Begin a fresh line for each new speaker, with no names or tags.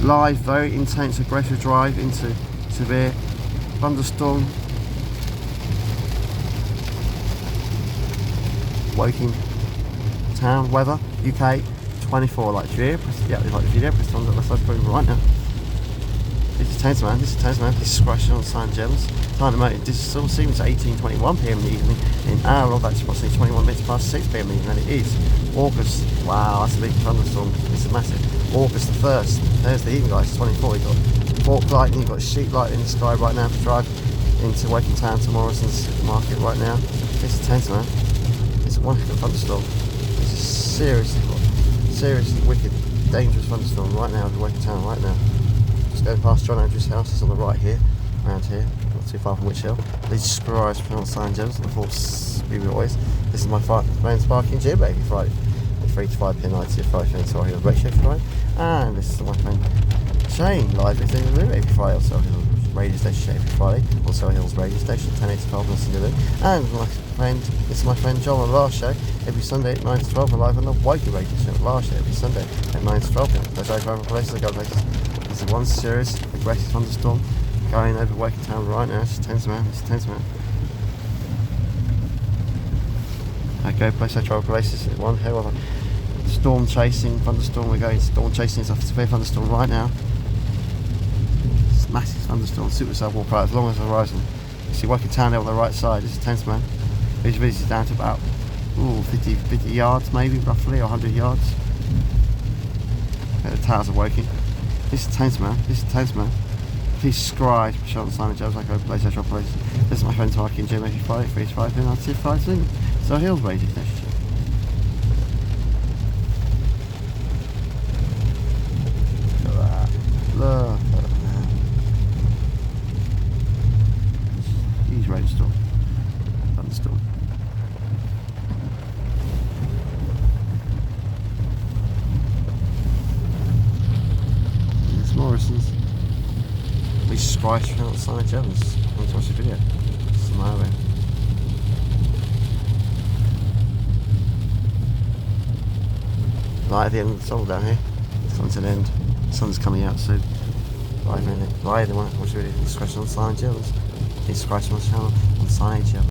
Live, very intense, aggressive drive into severe thunderstorm. Woking town weather, UK 24. Like video, press, yeah, like the video, press on the left side button right now. This is tense, man. This is tense, man. This is crashing on San Gems. Time at the moment, this still seems 18:21 p.m. in the evening. In our of that's approximately 21 minutes past 6 p.m. in the evening, and it is August. Wow, that's a big thunderstorm. It's massive. August the 1st. There's the evening, guys. 24. You've got fork lightning. You've got sheet light in the sky right now to drive into Woking town to Morrison's supermarket right now. This is tense, man. It's one heck of a thunderstorm. This is seriously wicked, dangerous thunderstorm right now in Woking town right now. Just going past John Andrews' house. It's on the right here, around here, not too far from Witch Hill. These scribes from St James on the full speed always. This is my friend's parking gym every Friday, 3 to 5 p.m. 5 minutes or ratio Friday. And this is my friend Shane live with in the room every Friday. Also radio station every Friday, also Hills radio station 10 to 12 listen to them. And my friend, this is my friend John on last show every Sunday at 9 to 12 live on the Woking radio station last show every Sunday at 9 to 12. Those are over places I go places. This is one serious aggressive thunderstorm going over Woking town right now. It's tense, man. It's tense, man. I go place I travel places. One hell of a storm chasing thunderstorm. We're going storm chasing. It's a severe thunderstorm right now. Massive thunderstorm, supercell walk out as long as the horizon. You see Woking town there on the right side. This is tense, man. Visibility is down to about 50 yards maybe, roughly, or 100 yards. At the towers of Woking. This is tense, man. This is tense, man. Please subscribe, shot on Simon Jones. I go place, I drop place. This is my friend Marky and Jim every Friday, 3 to 5 p.m. 5 soon. So Hills radio station. Look at that. Look at that. Huge rainstorm, thunderstorm. It's Morrison's. Please subscribe to the Simon Jones. Want to watch the video? Smiling. Light at the end of the tunnel down here. It's coming to an end. The sun's coming out soon. Live in it. Live, they want to watch the video. Subscribe on Simon Jones. Please subscribe to my channel on Side